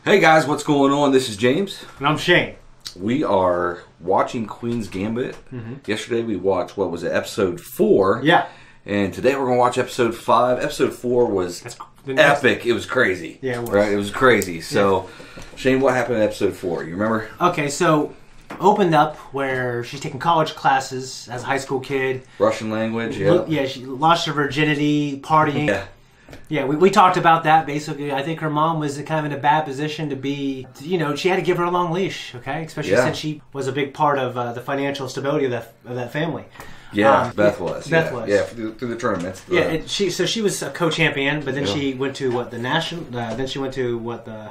Hey guys, what's going on? This is James. And I'm Shane. We are watching Queen's Gambit. Yesterday we watched, what was it, episode 4. Yeah. And today we're going to watch episode 5. Episode 4 was epic. It was crazy. Yeah, it was. Right? It was crazy. So, Shane, what happened in episode 4? You remember? Okay, so opened up where she's taking college classes as a high school kid. Russian language, yeah. Yeah, she lost her virginity, partying. Yeah. Yeah, we talked about that, basically. I think her mom was kind of in a bad position to be, you know, she had to give her a long leash, okay? Especially since she was a big part of the financial stability of that family. Yeah, Beth was. Beth was. Yeah, through the tournaments. So she was a co-champion, but then she went to, the national, then she went to,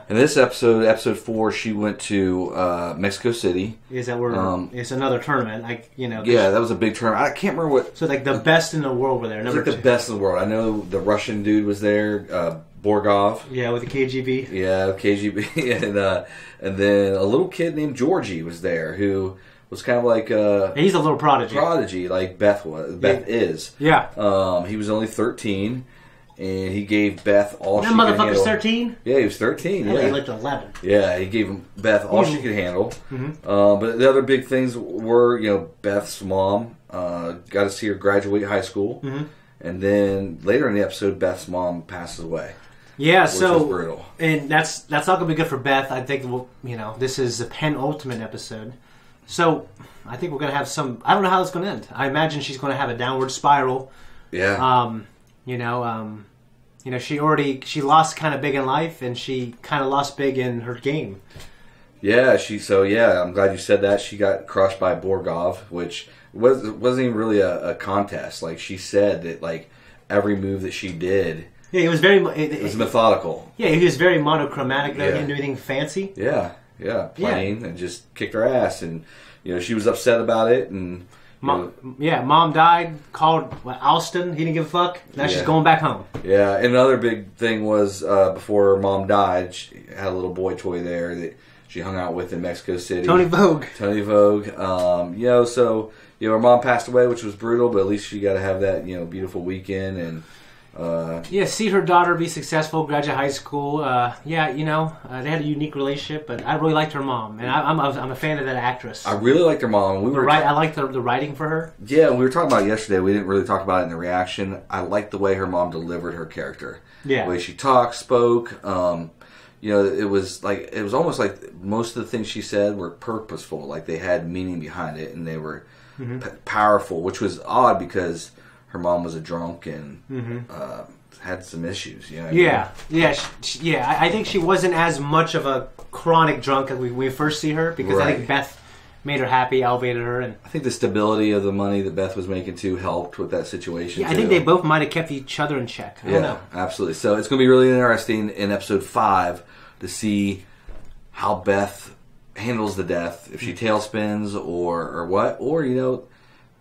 In this episode 4, she went to Mexico City. Is that where, it's another tournament, Yeah, that was a big tournament. I can't remember what... So, the best in the world were there. It was the best in the world. I know the Russian dude was there, Borgov. Yeah, with the KGB. Yeah, KGB. and then a little kid named Georgie was there, who... was kind of like he's a little prodigy, like Beth was. Beth is. Yeah. He was only 13, and he gave Beth all she could handle. That motherfucker's 13. Yeah, he was 13. Yeah, he looked 11. Yeah, he gave Beth all she could handle. But the other big things were, Beth's mom got to see her graduate high school, and then later in the episode, Beth's mom passes away. Yeah, which was brutal. And that's not gonna be good for Beth. I think this is the penultimate episode. So, I think we're going to have some... I don't know how it's going to end. I imagine she's going to have a downward spiral. Yeah. She lost kind of big in life, and she kind of lost big in her game. Yeah, I'm glad you said that. She got crushed by Borgov, which wasn't even really a contest. Like, she said that, every move that she did... Yeah, it was very... It was methodical. Yeah, he was very monochromatic, though. He didn't do anything fancy. Yeah, plain, and just kicked her ass, and she was upset about it, and Mom died, called Alston. He didn't give a fuck. Now she's going back home. Yeah, and another big thing was before her mom died, she had a little boy toy there that she hung out with in Mexico City. Tony Vogue. So her mom passed away, which was brutal, but at least she got to have that beautiful weekend and. See her daughter be successful, graduate high school. They had a unique relationship, but I really liked her mom, and I'm a fan of that actress. I really liked her mom. I liked the writing for her. Yeah, we were talking about it yesterday. We didn't really talk about it in the reaction. I liked the way her mom delivered her character. Yeah, the way she talked, spoke. It was almost like most of the things she said were purposeful, like they had meaning behind it, and they were powerful, which was odd because. Her mom was a drunk and had some issues. I think she wasn't as much of a chronic drunk as we first see her because I think Beth made her happy, elevated her, and I think the stability of the money that Beth was making too helped with that situation. Yeah, I think they both might have kept each other in check. I don't know. Absolutely. So it's going to be really interesting in episode 5 to see how Beth handles the death, if she tailspins or what, or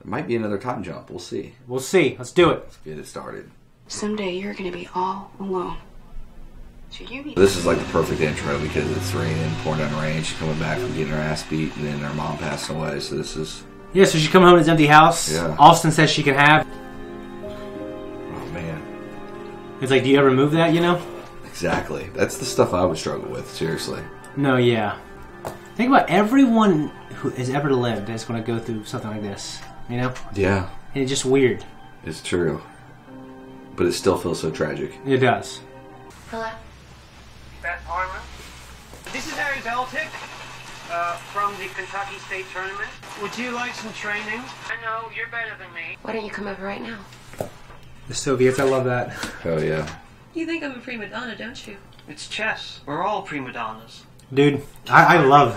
might be another time jump. We'll see. Let's do it. Let's get it started. Someday you're going to be all alone. So this is like the perfect intro because it's raining, pouring down rain. She's coming back from getting her ass beat, and then her mom passing away. So this is... Yeah, so she's coming home to this empty house. Yeah. Austin says she can have... Oh, man. It's like, do you ever move that, Exactly. That's the stuff I would struggle with, seriously. No, yeah. Think about everyone who has ever lived is going to go through something like this. Yeah. And it's just weird. It's true. But it still feels so tragic. It does. Hello? Beth Harmon. This is Harry Beltic from the Kentucky State Tournament. Would you like some training? I know, you're better than me. Why don't you come over right now? The Soviets, I love that. Oh, yeah. You think I'm a prima donna, don't you? It's chess. We're all prima donnas. Dude, I love...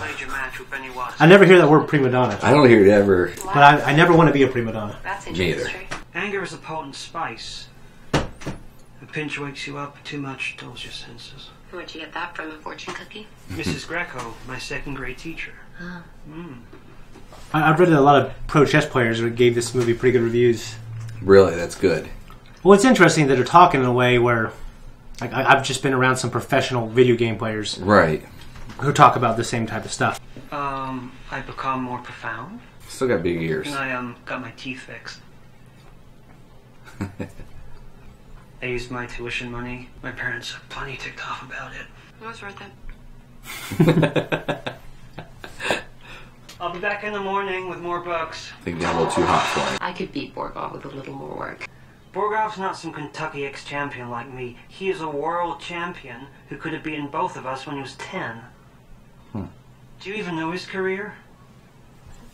I never hear that ward prima donna. I don't hear it ever. But I never want to be a prima donna. That's interesting. Anger is a potent spice. A pinch wakes you up, too much dulls your senses. Where'd you get that from, a fortune cookie? Mrs. Greco, my second grade teacher. Huh. I've read that a lot of pro chess players gave this movie pretty good reviews. Really? That's good. Well, it's interesting that they're talking in a way where... I've just been around some professional video game players. Right. Who talk about the same type of stuff. I become more profound. Still got big ears. And I got my teeth fixed. I used my tuition money. My parents are plenty ticked off about it. It was worth it. I'll be back in the morning with more books. I think they're a little too hot for him. I could beat Borgov with a little more work. Borgov's not some Kentucky ex-champion like me. He is a world champion who could have beaten both of us when he was 10. Do you even know his career?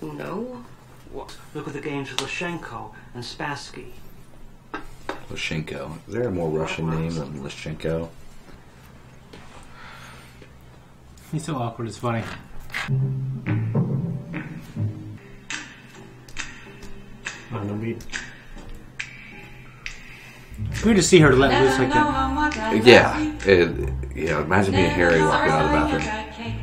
No. What? Look at the games with Lashenko and Spassky. Lashenko. Is there a more Russian name than Lashenko? He's so awkward, it's funny. Oh, no beat. Weird to see her let loose like that. Yeah. Imagine being Harry walking out of the bathroom.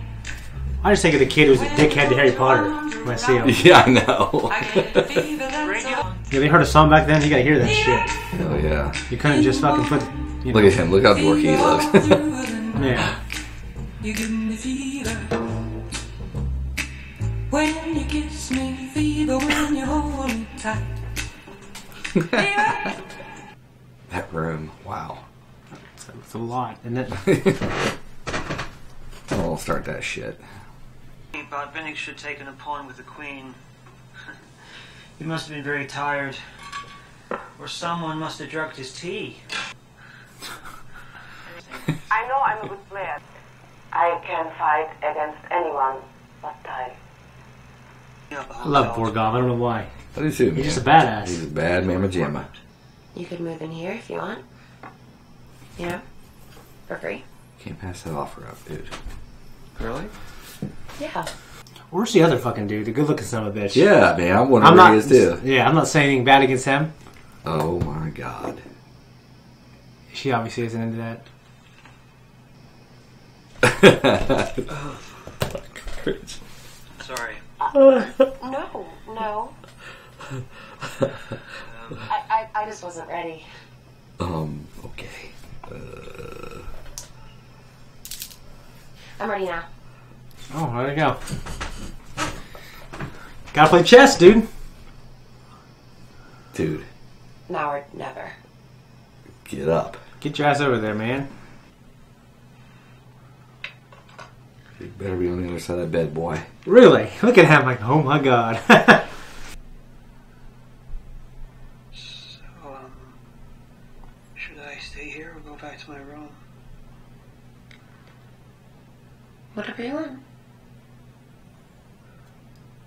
I just think of the kid who's a dickhead to Harry Potter when I see him. Yeah, I know. Yeah, they heard a song back then, you gotta hear that shit. Hell yeah. You couldn't just fucking put... You know. Look at him. Look how dorky he looks. Yeah. You give me fever when you kiss me, fever when you hold me tight. That room. Wow. It's a lot, isn't it? I'll start that shit. But Bennick should take an appointment with the Queen. He must have been very tired. Or someone must have drugged his tea. I know I'm a good player. I can fight against anyone but I. I love Borgov, I don't know why. I do too, man. He's just a badass. He's a bad mamma jamma. You could move in here if you want. You know? For free. Can't pass that offer up, dude. Really? Yeah. Where's the other fucking dude? The good looking son of a bitch. Yeah, man. I'm wondering where he is too. Yeah, I'm not saying anything bad against him. Oh my god. She obviously isn't into that. Sorry. No. I just wasn't ready. Okay. I'm ready now. Oh, there you go. Gotta play chess, dude. Dude, Now or never. get up. Get your ass over there, man. You better be on the other side of that bed, boy. Really? Look at him like, oh my god. So, should I stay here or go back to my room? Whatever you want.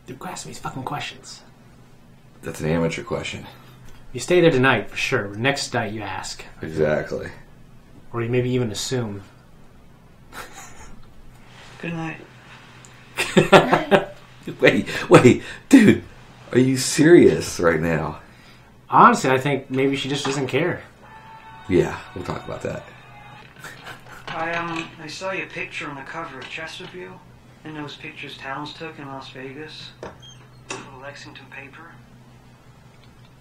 Dude, ask me these fucking questions. That's an amateur question. You stay there tonight, for sure. Next night you ask. Exactly. Or you maybe even assume. Good night. Wait, dude. Are you serious right now? Honestly, I think maybe she just doesn't care. Yeah, we'll talk about that. I saw your picture on the cover of Chess Review. And those pictures Towns took in Las Vegas. The little Lexington paper.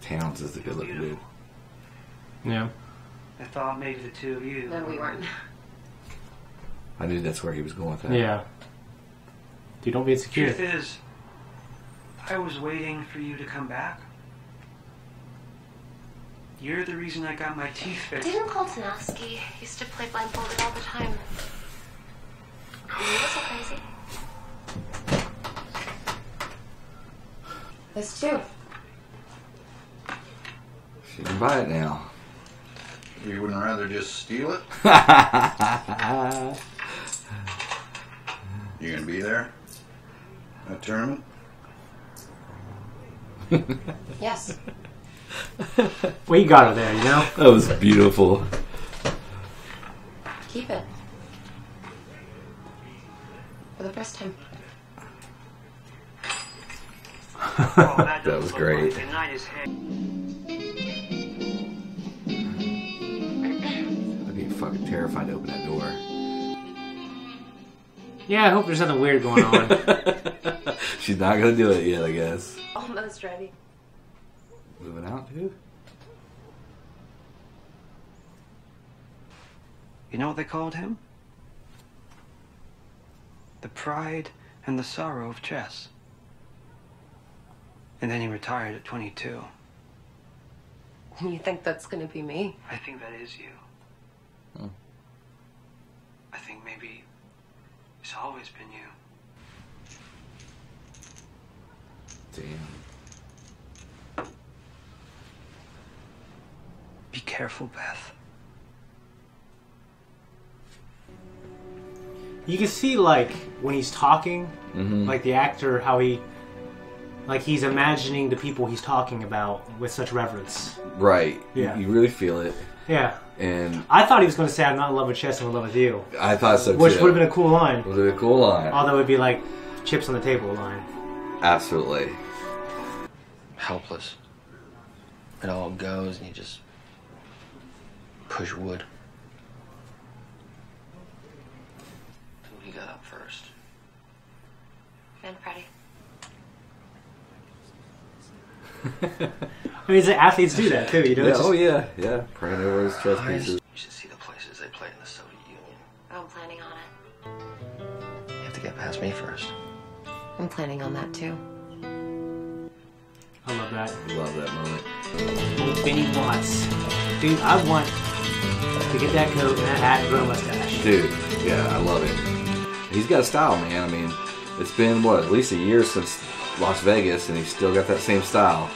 Towns is the good looking dude. Yeah. I thought maybe the two of you. No, we weren't. I knew that's where he was going with that. Yeah. Dude, don't be insecure. Truth is, I was waiting for you to come back. You're the reason I got my teeth fixed. Didn't Koltanowski used to play blindfolded all the time? You were so crazy. This too. She can buy it now. You wouldn't rather just steal it? You gonna be there? That tournament? Yes. Well, you got her there, you know? That was beautiful. Keep it. For the first time. Oh, that That was great. Like the night is here. I'd be fucking terrified to open that door. Yeah, I hope there's nothing weird going on. She's not gonna do it yet, I guess. Almost ready. Moving out, dude? You know what they called him? The pride and the sorrow of chess. And then he retired at 22. You think that's gonna be me? I think that is you. Hmm. I think maybe It's always been you. Damn. Be careful, Beth. You can see, like, when he's talking, like the actor, how he's imagining the people he's talking about with such reverence. Right. Yeah. You really feel it. Yeah. And I thought he was going to say, I'm not in love with chess, I'm in love with you. I thought so, Which too. would have been a cool line. Would have been a cool line. Although it would be like chips on the table line. Absolutely. Helpless. It all goes and you just push wood. Who got up first? And Freddie. I mean, athletes do that too, you know? Yeah, It's just, yeah. Praying over his chess pieces. You should see the places they play in the Soviet Union. I'm planning on it. You have to get past me first. I'm planning on that too. I love that. Love that moment. Old Benny Watts. Dude, I want to get that coat and that hat and grow a mustache. Dude, yeah, I love it. He's got a style, man. I mean, it's been, at least a year since Las Vegas, and he's still got that same style.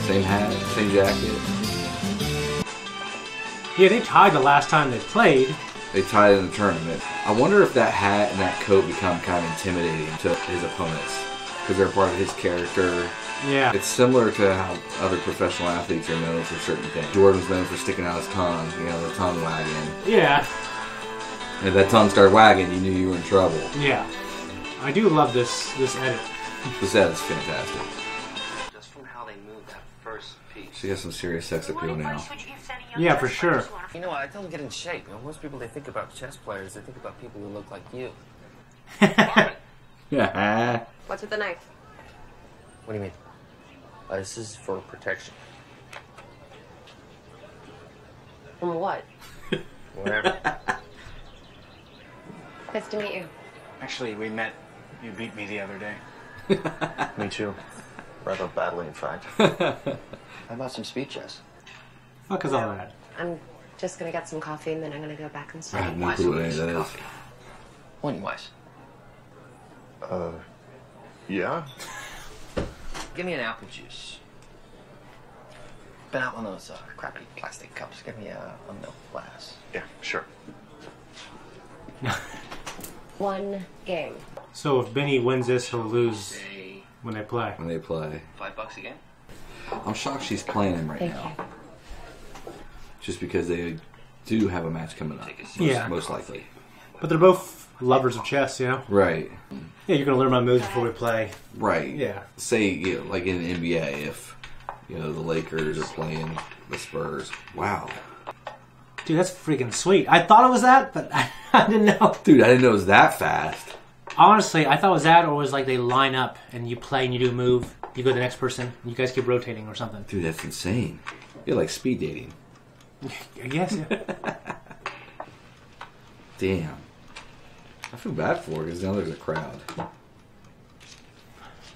Same hat, same jacket. Yeah, they tied the last time they played. They tied in the tournament. I wonder if that hat and that coat become kind of intimidating to his opponents because they're part of his character. Yeah. It's similar to how other professional athletes are known for certain things. Jordan's known for sticking out his tongue, the tongue wagging. Yeah. And if that tongue started wagging, you knew you were in trouble. Yeah. I do love this edit. This edit's fantastic. Just from how they moved that first piece. She got some serious sex appeal now. Yeah, for sure. You know what? I tell them to get in shape. Most people, they think about chess players, they think about people who look like you. Yeah. What's with the knife? What do you mean? This is for protection. From what? Whatever. Nice to meet you. Actually, we met. You beat me the other day. Me too. Rather badly, in fact. How about some speed chess? Fuck is all that? I'm just gonna get some coffee and then I'm gonna go back and I study. have no clue what any of that is. Point wise. Yeah? Give me an apple juice. But not one of those crappy plastic cups. Give me a milk glass. Yeah, sure. One game. So if Benny wins this, he'll lose when they play. When they play. $5 again? I'm shocked she's playing him right Thank now. you. Just because they do have a match coming up. Yeah. Most likely. But they're both lovers of chess, you know? Right. Yeah, you're going to learn my moves before we play. Right. Yeah. Say, like in the NBA, if, the Lakers are playing the Spurs. Wow. Dude, that's freaking sweet. I thought it was that, but I didn't know. Dude, I didn't know it was that fast. Honestly, I thought it was that, or it was like they line up and you play and you do a move, you go to the next person, and you guys keep rotating or something. Dude, that's insane. You're like speed dating. I guess, yeah. Damn. I feel bad for her because now there's a crowd.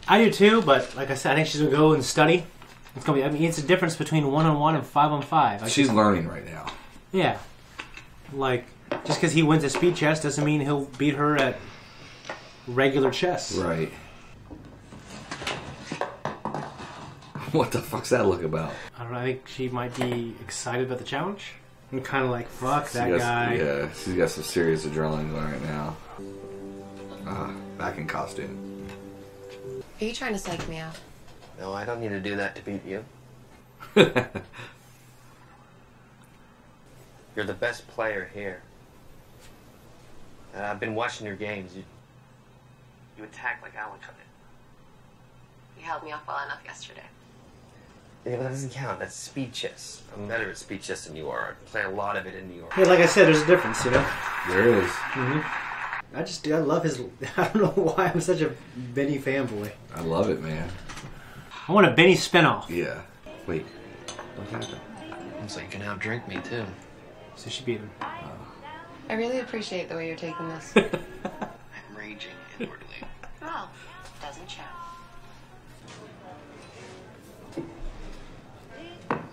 I do too, but like I said, I think she's going to go and study. It's going to be, it's a difference between 1-on-1 and 5-on-5. She's learning right now. Yeah. Like, just because he wins at speed chess doesn't mean he'll beat her at regular chess. Right. What the fuck's that look about? I don't know, I think she might be excited about the challenge. I'm kind of like, fuck that She's got- guy. Yeah, she's got some serious adrenaline going right now. Back in costume. Are you trying to psych me out? No, I don't need to do that to beat you. You're the best player here. I've been watching your games. You attack like Alan tried. You held me off well enough yesterday. Yeah, but that doesn't count. That's speed chess. I'm better at speed chess than you are. I play a lot of it in New York. Yeah, like I said, there's a difference, you know? There is. I love his, I don't know why I'm such a Benny fanboy. I love it, man. I want a Benny spinoff. Yeah. Wait. What happened? So you can outdrink me, too. So she beat him. I really appreciate the way you're taking this. I'm raging inwardly. Well, doesn't show.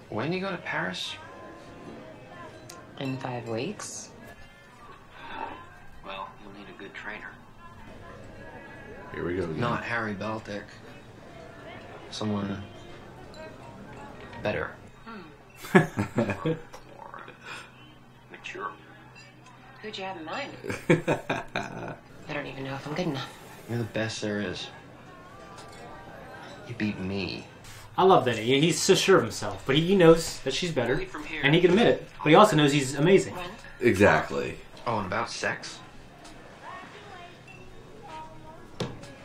When you go to Paris? In 5 weeks? Well, you'll trainer. Here we go again. Not Harry Beltic. Someone better. More mature. Who'd you have in mind? I don't even know if I'm good enough. You're the best there is. You beat me. I love that he's so sure of himself, but he knows that she's better, and he can admit it. But he also knows he's amazing. Exactly. Oh, and about sex?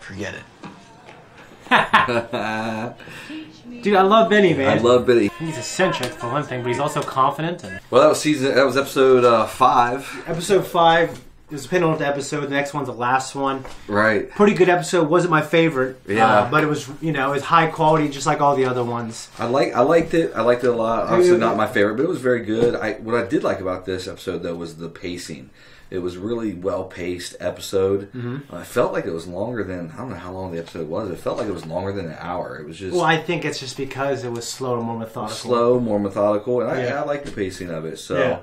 Forget it. Dude, I love Benny, man. I love Benny. He's eccentric for one thing, but he's also confident. And Well, that was episode 5. episode 5 is the penultimate episode. The next one's the last one. Right. Pretty good episode. Wasn't my favorite. Yeah. But it was, it was high quality, just like all the other ones. I liked it. I liked it a lot. Obviously not my favorite, but it was very good. What I did like about this episode, though, was the pacing. It was really well-paced episode. Mm-hmm. I felt like it was longer than, I don't know how long the episode was. It felt like it was longer than an hour. It was just... Well, I think it's just because it was slow and more methodical. Slow, more methodical, and Yeah. I like the pacing of it. So,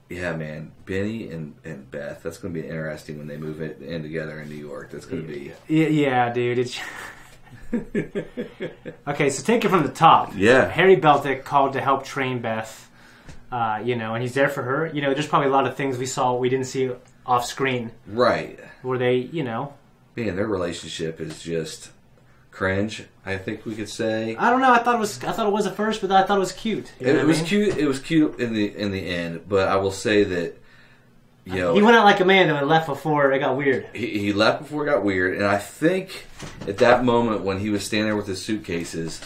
yeah, man, Benny and Beth, that's going to be interesting when they move in together in New York. That's going to be... Yeah, dude. It's... Okay, so take it from the top. Yeah. Harry Beltic called to help train Beth, and he's there for her. There's probably a lot of things we didn't see off screen. Right. Where they, Man, their relationship is just cringe, I think we could say. I don't know. I thought it was at first, but I thought it was cute. It was cute. It was cute in the end, but I will say that he went out like a man and left before it got weird. He left before it got weird, and I think at that moment when he was standing there with his suitcases,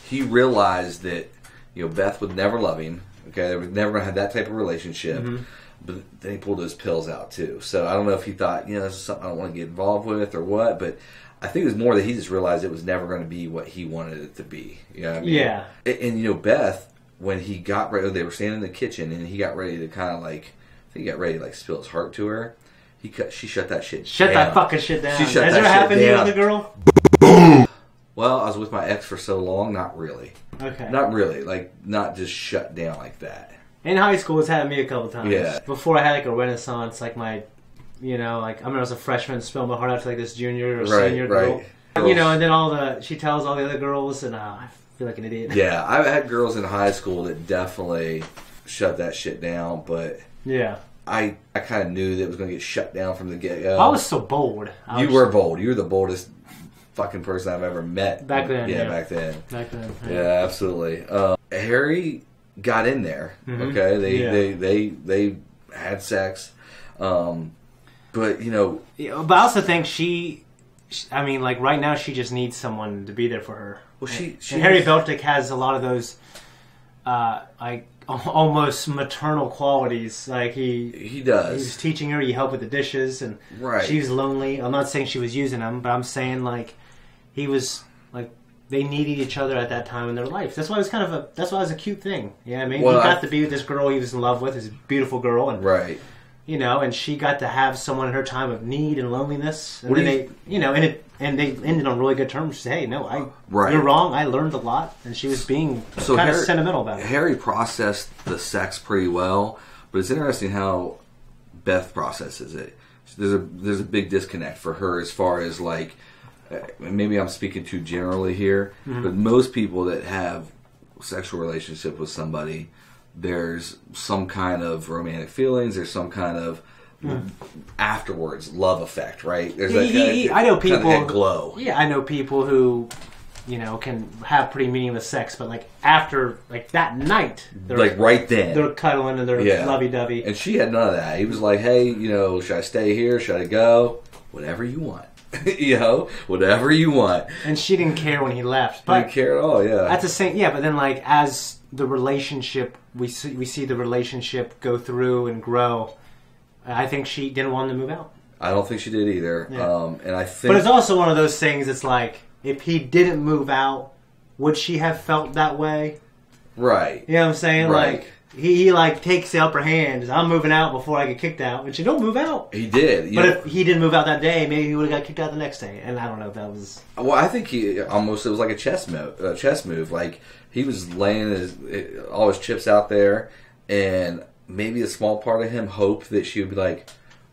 he realized that Beth would never love him. Okay, they were never gonna have that type of relationship. Mm-hmm. But then he pulled those pills out too. So I don't know if he thought, this is something I don't want to get involved with or what, but I think it was more that he just realized it was never going to be what he wanted it to be. You know what I mean? Yeah. And Beth, when he got ready, they were standing in the kitchen, and he got ready to kind of I think he got ready to spill his heart to her. She shut that shit down. Shut that fucking shit down. She shut Has that it shit happened to you down. with a girl? Well, I was with my ex for so long, not really. Okay. Not really. Not just shut down like that. In high school, it's happened to me a couple times. Yeah. Before I had a renaissance, I remember as a freshman, spilling my heart out to this junior or senior girl. And then she tells all the other girls, and I feel like an idiot. Yeah, I've had girls in high school that definitely shut that shit down, but yeah, I kind of knew that it was going to get shut down from the get-go. I was so bold. You were bold. You were the boldest fucking person I've ever met. Back then. Yeah, back then. Yeah, yeah absolutely. Harry got in there. Mm-hmm. Okay, they had sex, but But I also think right now she just needs someone to be there for her. Well, and Harry Beltic has a lot of those, almost maternal qualities. Like he does. He was teaching her. He helped with the dishes, and she was lonely. I'm not saying she was using him, but I'm saying he was they needed each other at that time in their life. That's why it was that's why it was a cute thing. Yeah, he got to be with this girl he was in love with, this beautiful girl, and and she got to have someone in her time of need and loneliness. And they ended on really good terms. She said, "Hey, no, you're wrong. I learned a lot," and she was being kind of sentimental about it. Harry processed the sex pretty well, but it's interesting how Beth processes it. There's a big disconnect for her as far as maybe I'm speaking too generally here, but most people that have sexual relationship with somebody, there's some kind of romantic feelings, there's some kind of afterwards love effect, right? There's I know people kind of that glow. Yeah, I know people who can have pretty meaningless sex, but after that night, they're right then they're cuddling and they're lovey-dovey. And she had none of that. He was like, "Hey, should I stay here? Should I go? Whatever you want." Whatever you want. And she didn't care when he left. But didn't care at all. Yeah. At the same, but then as the relationship, we see the relationship go through and grow. I think she didn't want him to move out. I don't think she did either. Yeah. And I think, but it's also one of those things. It's if he didn't move out, would she have felt that way? Right. You know what I'm saying? Right. He takes the upper hand. I'm moving out before I get kicked out. And she don't move out. He did. But if he didn't move out that day, maybe he would have got kicked out the next day. And I don't know if that was... Well, I think it was like a chess move. He was laying all his chips out there, and maybe a small part of him hoped that she would be like,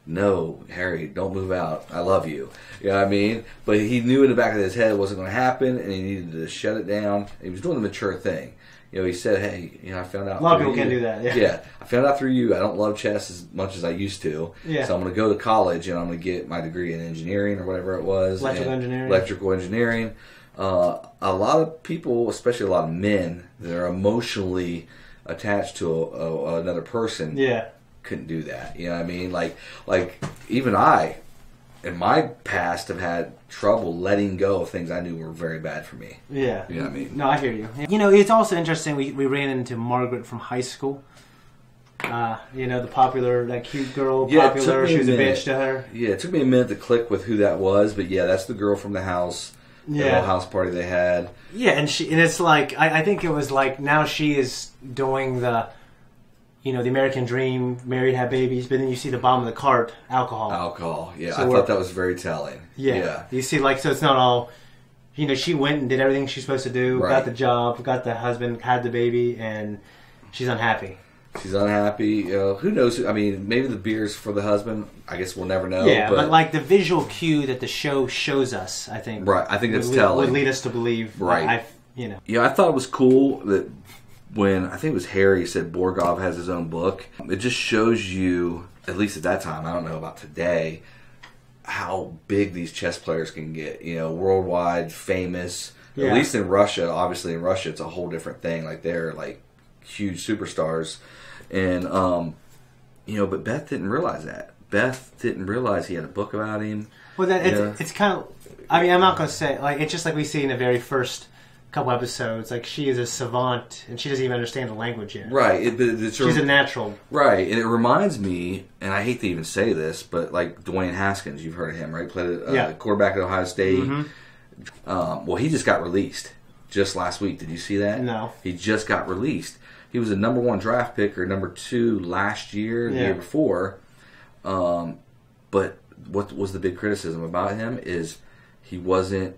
no, Harry, don't move out. I love you. You know what I mean? But he knew in the back of his head it wasn't going to happen, and he needed to shut it down. He was doing the mature thing. You know, he said, hey, I found out. A lot of people can't do that. Yeah, I found out through you. I don't love chess as much as I used to. Yeah. So I'm going to go to college, and I'm going to get my degree in engineering or whatever it was. Electrical engineering. A lot of people, especially a lot of men, that are emotionally attached to another person. Yeah. Couldn't do that. You know what I mean? Like even I, in my past, have had trouble letting go of things I knew were very bad for me. Yeah. You know what I mean? No, I hear you. You know, it's also interesting. We ran into Margaret from high school. You know, the popular, that cute girl, popular. She was a bitch to her. Yeah, it took me a minute to click with who that was, but yeah, that's the girl from the house. The little house party they had. Yeah, and it's like I think it was like now she is doing the, you know, the American dream, married, have babies, but then you see the bottom of the cart, alcohol. Yeah, so I thought that was very telling. Yeah. You see, like, so it's not all, you know, she went and did everything she's supposed to do, got the job, got the husband, had the baby, and she's unhappy. She's unhappy. You know, who knows? I mean, maybe the beer's for the husband. I guess we'll never know. Yeah, but like the visual cue that the show shows us, I think. Right, I think that's telling. Would lead us to believe. Right. You know. Yeah, I thought it was cool that when, I think it was Harry said Borgov has his own book, it just shows you, at least at that time, I don't know about today, how big these chess players can get. You know, worldwide, famous. Yeah. At least in Russia. Obviously in Russia it's a whole different thing. Like, they're like huge superstars. And, you know, but Beth didn't realize that. Beth didn't realize he had a book about him. Well, it's kind of, I mean, I'm not going to say, like, it's just like we see in the very first couple episodes, like, she is a savant, and she doesn't even understand the language yet. Right. She's a natural. Right. And it reminds me, and I hate to even say this, but, like, Dwayne Haskins, you've heard of him, right? Played a quarterback at Ohio State. Mm-hmm. Well, he just got released just last week. Did you see that? No. He just got released. He was a number 1 draft pick or number 2 last year, the year before. But what was the big criticism about him is he wasn't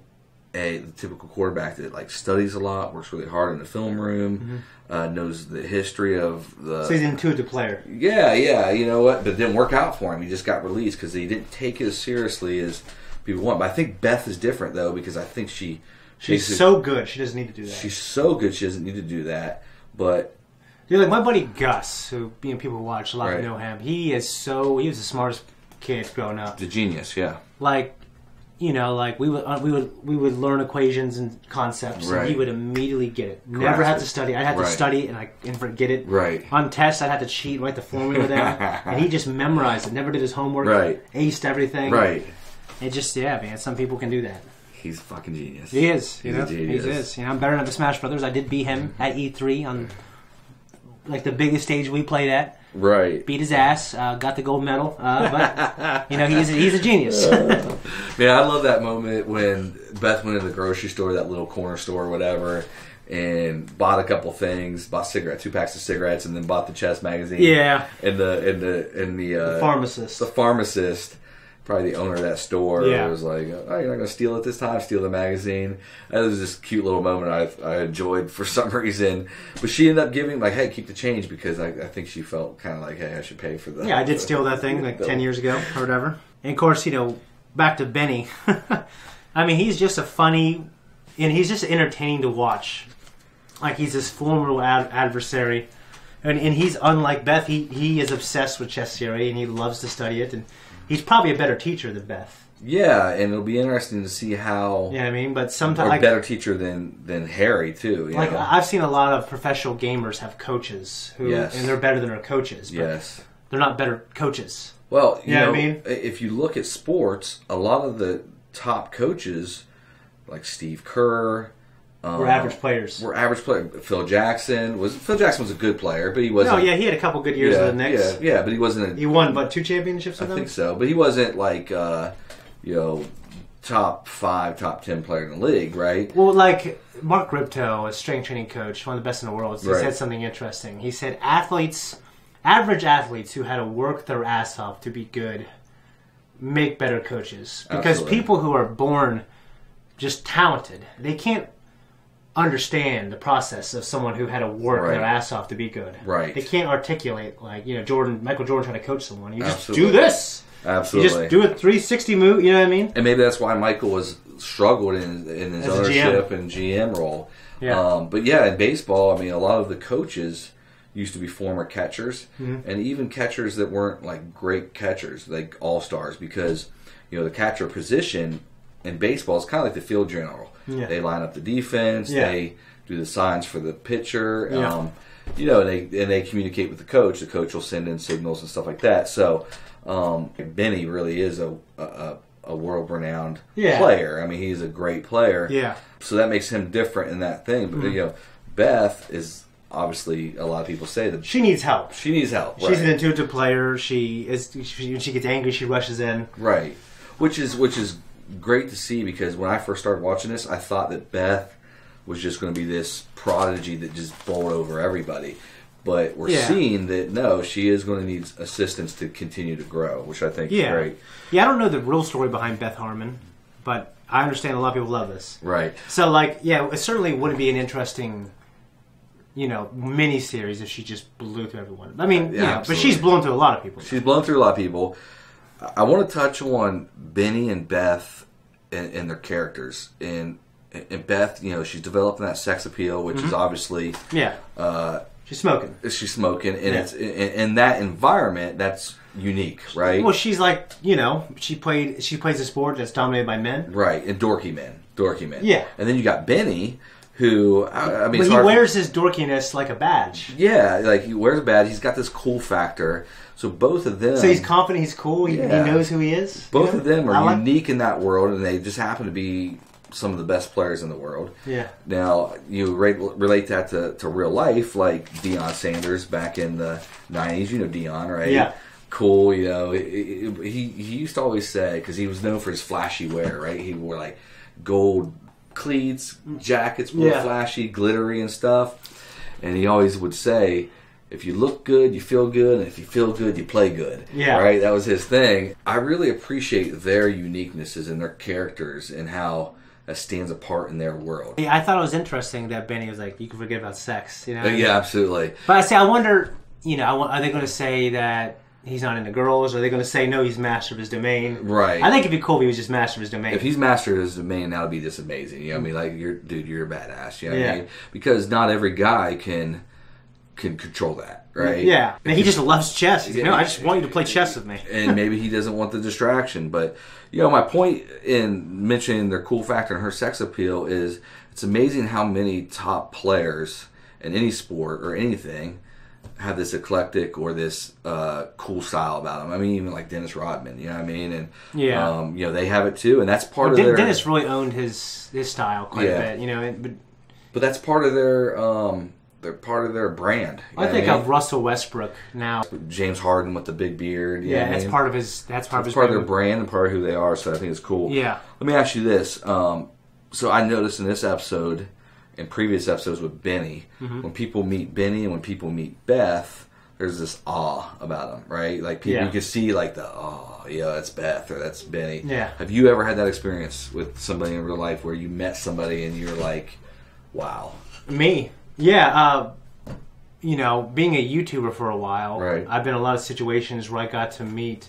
the typical quarterback that like studies a lot, works really hard in the film room, knows the history of the. So he's an intuitive player. Yeah. You know what? But it didn't work out for him. He just got released because he didn't take it as seriously as people want. But I think Beth is different though because I think she's so good. She doesn't need to do that. She's so good. She doesn't need to do that. But. Dude, like my buddy Gus, who people watch a lot know him. He was the smartest kid growing up. The genius, yeah. Like, you know, like we would learn equations and concepts, and he would immediately get it. Never had to study. I'd have to study and forget it. Right. On tests, I'd have to cheat, write the formula down, and he just memorized it. Never did his homework. Right. Aced everything. Right. It just man. Some people can do that. He's a fucking genius. He is. He's a genius. He is. You know, I'm better than the Smash Brothers. I did beat him at E3 on. Like the biggest stage we played at, beat his ass, got the gold medal. But you know he's a genius. Man, I love that moment when Beth went into the grocery store, that little corner store or whatever, and bought a couple things, bought 2 packs of cigarettes, and then bought the chess magazine. Yeah, and the pharmacist. The pharmacist. Probably the owner of that store was like, oh, you're not going to steal it this time? Steal the magazine. That was this cute little moment I enjoyed for some reason. But she ended up giving, like, hey, keep the change because I think she felt kind of like, hey, I should pay for that. Yeah, I did steal that thing like 10 years ago or whatever. And, of course, you know, back to Benny. I mean, he's just a funny, and he's just entertaining to watch. Like, he's this formidable adversary. And he's unlike Beth. He is obsessed with chess theory, and he loves to study it, and he's probably a better teacher than Beth. Yeah, and it'll be interesting to see how. Yeah, I mean, but sometimes a better teacher than Harry too. Like I've seen a lot of professional gamers have coaches who, and they're better than their coaches. But they're not better coaches. Well, you know, what I mean, if you look at sports, a lot of the top coaches, like Steve Kerr. We're average players. Phil Jackson was a good player, but he wasn't. No, yeah, he had a couple good years with the Knicks. Yeah, but he wasn't. He won, 2 championships with them? I think so, but he wasn't like you know, top 5, top 10 player in the league, right? Well, like Mark Ripto, a strength training coach, one of the best in the world, he said something interesting. He said average athletes who had to work their ass off to be good, make better coaches because people who are born just talented, they can't understand the process of someone who had to work their ass off to be good. Right. They can't articulate, like, you know, Michael Jordan trying to coach someone. You just do this. Absolutely. You just do a 360 move. You know what I mean? And maybe that's why Michael was struggled in his As a ownership and GM role. Yeah. But yeah, in baseball, I mean, a lot of the coaches used to be former catchers, and even catchers that weren't like great catchers, like all-stars, because the catcher position in baseball is kind of like the field general. Yeah. They line up the defense. Yeah. They do the signs for the pitcher. Yeah. They communicate with the coach. The coach will send in signals and stuff like that. So Benny really is a world-renowned player. I mean, he's a great player. Yeah. So that makes him different in that thing. But Beth is obviously, a lot of people say that she needs help. She needs help. Right. She's an intuitive player. When she gets angry, she rushes in. Right. Which is great to see, because when I first started watching this, I thought that Beth was just going to be this prodigy that just bowled over everybody. But we're seeing that, no, she is going to need assistance to continue to grow, which I think is great. Yeah, I don't know the real story behind Beth Harmon, but I understand a lot of people love this. Right. So, it certainly wouldn't be an interesting, mini-series if she just blew through everyone. I mean, but she's blown through a lot of people. She's blown through a lot of people. I want to touch on Benny and Beth and their characters. And Beth, she's developing that sex appeal, which is obviously... Yeah. She's smoking. She's smoking, and it's in that environment that's unique, right? Well, she's like, she plays a sport that's dominated by men, right? And dorky men. Yeah. And then you got Benny, who I mean, but he wears his dorkiness like a badge. Yeah, like he wears a badge. He's got this cool factor. So both of them. So he's confident. He's cool. He knows who he is. Both of them are unique in that world, and they just happen to be some of the best players in the world. Yeah. Now, you relate that to real life, like Deion Sanders back in the 90s. You know Deion, right? Yeah. Cool, he used to always say, because he was known for his flashy wear, right? He wore like gold cleats, jackets, real flashy, glittery and stuff. And he always would say, if you look good, you feel good, and if you feel good, you play good. Yeah. Right? That was his thing. I really appreciate their uniquenesses and their characters and how that stands apart in their world. Yeah, I thought it was interesting that Benny was like, you can forget about sex. Yeah, absolutely. But I wonder, are they going to say that he's not into girls? Or are they going to say, no, he's master of his domain? Right. I think it'd be cool if he was just master of his domain. If he's master of his domain, that would be just amazing. You know what I mean? Like, you're a badass. You know what I mean? Because not every guy can control that, right? Yeah. And he just loves chess. He's like, no, I just want you to play chess with me. And maybe he doesn't want the distraction. But, my point in mentioning their cool factor and her sex appeal is it's amazing how many top players in any sport or anything have this eclectic or this cool style about them. I mean, even like Dennis Rodman, you know what I mean? And, they have it too. And that's part of their... Dennis really owned his style quite a bit, But that's part of their... they're part of their brand. I think of Russell Westbrook now. James Harden with the big beard. That's part of his. That's part of his. Part of their brand and part of who they are. So I think it's cool. Yeah. Let me ask you this. So I noticed in this episode, in previous episodes with Benny, when people meet Benny and when people meet Beth, there's this awe about them, right? Like people, you can see like the that's Beth or that's Benny. Yeah. Have you ever had that experience with somebody in real life where you met somebody and you're like, wow? Me. Yeah, being a YouTuber for a while, right. I've been in a lot of situations where I got to meet,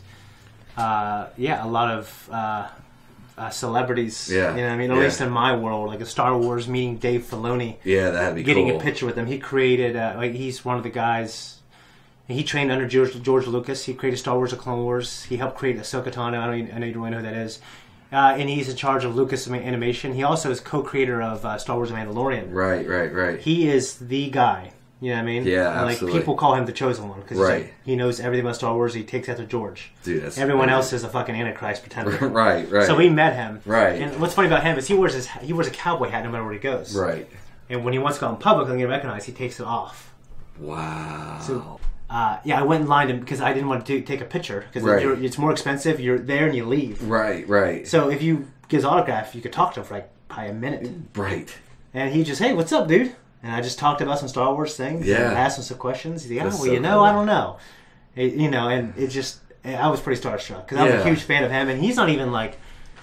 a lot of celebrities. Yeah. You know what I mean? At least in my world, like a Star Wars meeting Dave Filoni. Yeah, that'd be getting cool. a picture with him. He created, he's one of the guys, he trained under George Lucas. He created Star Wars: The Clone Wars. He helped create Ahsoka Tano. I know you don't really know who that is. And he's in charge of Lucas Animation. He also is co-creator of Star Wars: The Mandalorian. Right. He is the guy. You know what I mean? Yeah, absolutely. Like people call him the chosen one because he knows everything about Star Wars. He takes after George. Dude, that's everyone else is a fucking Antichrist pretender. Right. So we met him. Right. And what's funny about him is he wears a cowboy hat no matter where he goes. Right. And when he wants to go in public and get recognized, he takes it off. Wow. So, I went in line because I didn't want to take a picture because it's more expensive. You're there and you leave. Right. So if you give his autograph, you could talk to him for like probably a minute. Right. And he just, hey, what's up, dude? And I just talked about some Star Wars things. Yeah. And asked him some questions. He's like, That's cool. I don't know. And it just, I was pretty starstruck because I'm a huge fan of him. And he's not even like,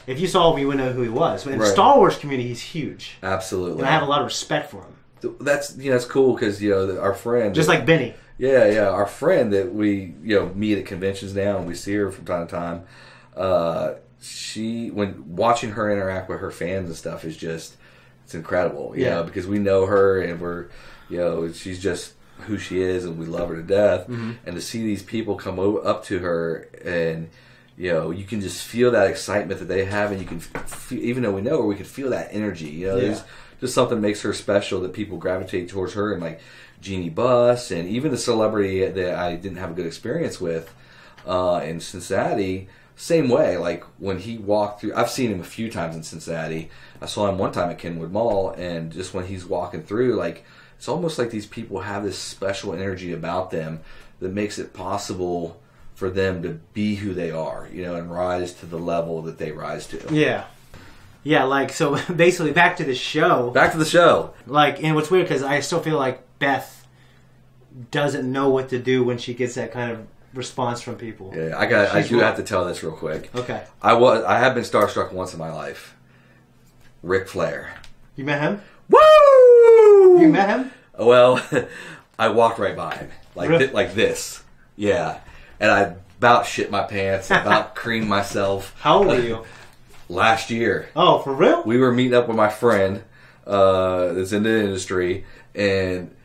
if you saw him, you wouldn't know who he was. But in the Star Wars community, he's huge. Absolutely. And I have a lot of respect for him. That's cool because our friend just like Benny. Yeah. Our friend that we meet at conventions now, and we see her from time to time. When watching her interact with her fans and stuff is just, it's incredible. You know, because we know her and we're, she's just who she is, and we love her to death. Mm-hmm. And to see these people come up to her, and you can just feel that excitement that they have, and you can feel, even though we know her, we can feel that energy. There's just something that makes her special, that people gravitate towards her, and like Jeannie Buss, and even the celebrity that I didn't have a good experience with in Cincinnati. Same way, like when he walked through, I've seen him a few times in Cincinnati. I saw him one time at Kenwood Mall, and just when he's walking through, like, it's almost like these people have this special energy about them that makes it possible for them to be who they are, and rise to the level that they rise to. Yeah, like, so basically back to the show. Like, and what's weird, because I still feel like Beth doesn't know what to do when she gets that kind of response from people. Yeah, I do have to tell this real quick. Okay. I have been starstruck once in my life. Ric Flair. You met him? Woo! You met him? Well, I walked right by him. Like this. Yeah. And I about shit my pants, about creamed myself. How old were you? Last year. Oh, for real? We were meeting up with my friend that's in the industry, and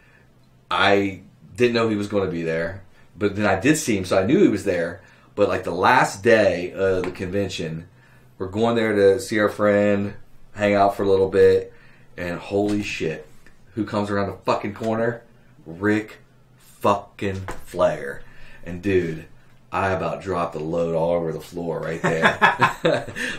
I didn't know he was going to be there. But then I did see him, so I knew he was there. But like the last day of the convention, we're going there to see our friend, hang out for a little bit, and holy shit, who comes around the fucking corner? Ric fucking Flair. And dude, I about dropped the load all over the floor right there.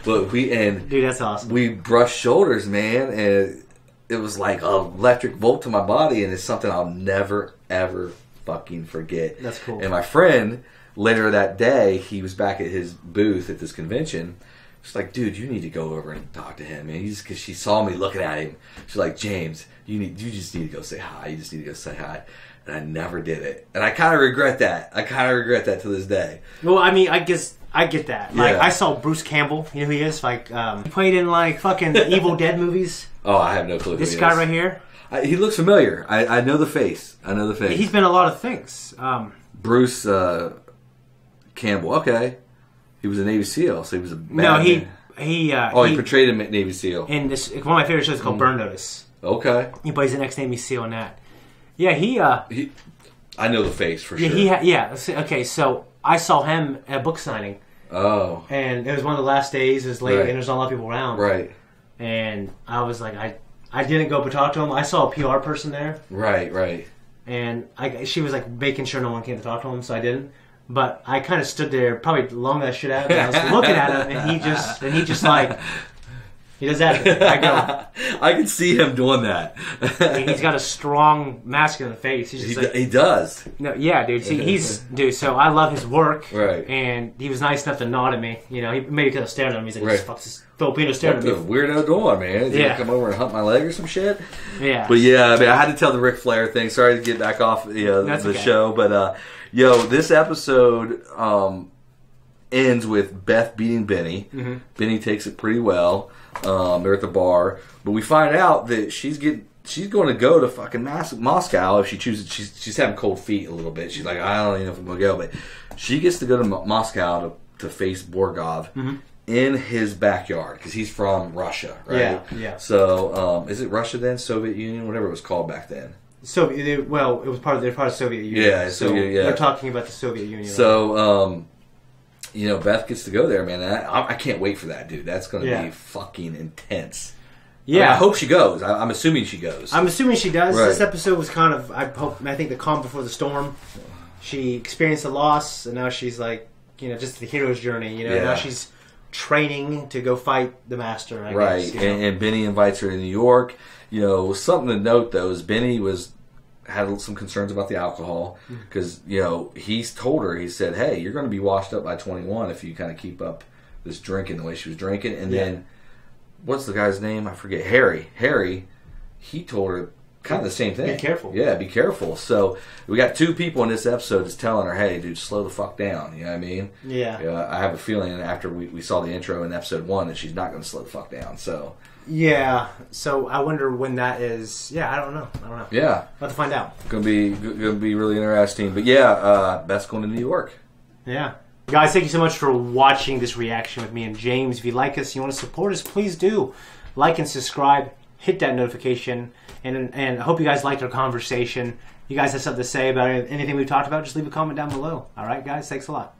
But dude, that's awesome. We brushed shoulders, man, and it was like an electric volt to my body, and it's something I'll never ever fucking forget. That's cool. And my friend, later that day, he was back at his booth at this convention. She's like, dude, you need to go over and talk to him. And because she saw me looking at him, she's like, James, you just need to go say hi. You just need to go say hi. And I never did it. And I kind of regret that. To this day. Well, I mean, I guess I get that. Like, Yeah. I saw Bruce Campbell. You know who he is? Like, he played in like fucking Evil Dead movies. Oh, I have no clue who This he guy is. right here. He looks familiar. I know the face. He's been in a lot of things. Bruce Campbell. Okay. He was a Navy SEAL, so he was a bad No, he portrayed him at Navy SEAL. in this. One of my favorite shows is called Burn Notice. Okay. He plays the next Navy SEAL in that. Yeah, I know the face for yeah, sure. Okay, so I saw him at a book signing. Oh. And it was one of the last days. It was late, Right. and there's not a lot of people around. Right. And I was like, I didn't go but talk to him. I saw a PR person there. Right. And she was like making sure no one came to talk to him, so I didn't. But I kind of stood there, probably longer than I should have. And I was looking at him, and he just like, he does that. I go. I can see him doing that. He's got a strong, masculine face. He's just He does. No, yeah, dude. See, so I love his work. Right. And he was nice enough to nod at me. He maybe could have stared at me. He's like, Right. this fuck's Filipino staring What at the me. weirdo doing, man? Is he Yeah. gonna come over and hunt my leg or some shit? Yeah. But yeah, I mean, I had to tell the Ric Flair thing. Sorry to get back off the okay. show, but this episode ends with Beth beating Benny. Mm-hmm. Benny takes it pretty well. They're at the bar, but we find out that she's going to go to fucking Moscow if she chooses. She's having cold feet a little bit. She's like, I don't even know if I'm going to go, but she gets to go to Moscow to face Borgov in his backyard because he's from Russia, right? Yeah. So, is it Russia then? Soviet Union, whatever it was called back then. It was part of the Soviet Union. Yeah, so they're talking about the Soviet Union. So, Beth gets to go there, man. And I can't wait for that, dude. That's going to be fucking intense. Yeah, I mean, I hope she goes. I'm assuming she goes. I'm assuming she does. Right. This episode was kind of, I think, the calm before the storm. She experienced a loss, and now she's like, just the hero's journey. Now she's training to go fight the master. I guess, and Benny invites her to New York. Something to note though is Benny had some concerns about the alcohol because he's told her, he said, hey, you're going to be washed up by 21 if you kind of keep up this drinking the way she was drinking. And then what's the guy's name? I forget. Harry, he told her kind of the same thing. Be careful. Yeah, be careful. So we got 2 people in this episode that's telling her, hey, dude, slow the fuck down. You know what I mean? Yeah. I have a feeling after we saw the intro in episode 1 that she's not going to slow the fuck down. So yeah. So I wonder when that is. Yeah, I don't know. Yeah. We'll have to find out. Gonna be really interesting. But yeah, Beth's going to New York. Yeah. Guys, thank you so much for watching this reaction with me and James. If you like us, you want to support us, please do. Like and subscribe. Hit that notification. And I hope you guys liked our conversation. You guys have something to say about anything we've talked about, just leave a comment down below. All right, guys? Thanks a lot.